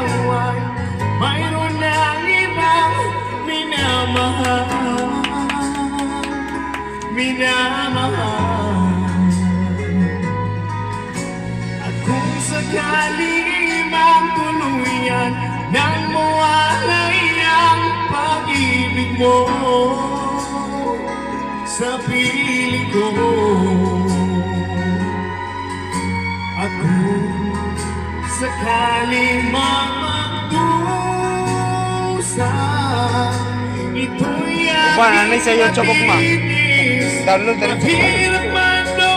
ikaw ay mayroon ng ibang minamahal, minamahal. At kung sakali mang tuluyan nang mawalay ang pag-ibig mo sa piling ko, at kung sakali mang magdusa, ito'y nanay sa YouTube ko, ma. Download na rin sa mahirap man o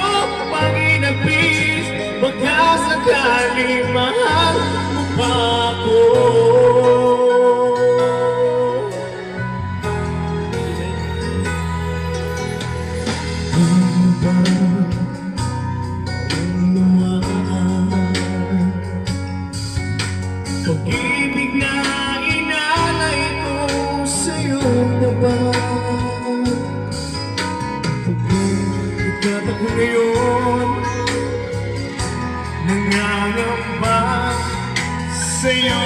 paginapis, baka sakali mahal mo pa ako. Pag-ibig na inalay ko sa'yo na ba? Pagkat ako ngayon nangangamba sa'yo.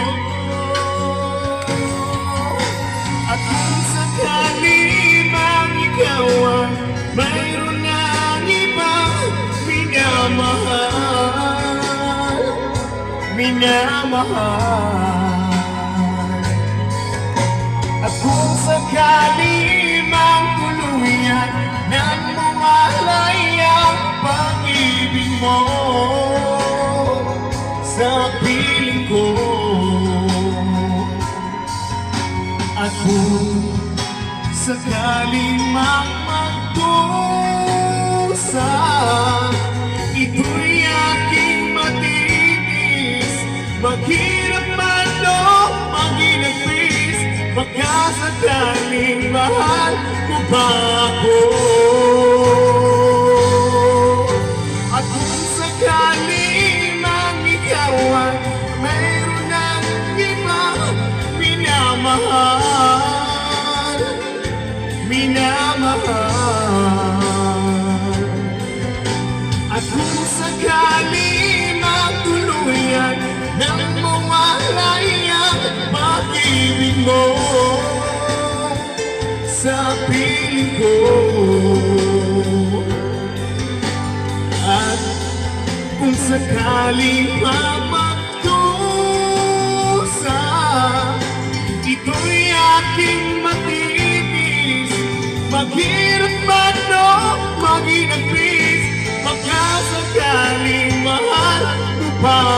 At kung sakali mang ikaw ang mayroon ng ibang minamahal, minamahal. At kung sakali mang tuluyan nang mawalay ang pag-ibig mo sa piling ko, at kung sakali mang magdusa, ito'y aking matitis, maghirap man o maginagpis, baka sakaling mahal mo ba ako. At kung sakali mang ikaw ay mayroon ng ibang minamahal, minamahal. At kung sakali mang tuluyan nang mawalay ang pag-ibig mo sa piling ko, at kung sakali mang magdusa, ito'y aking matitis, maghirap man o maginagpis, baka sakaling mahal mo pa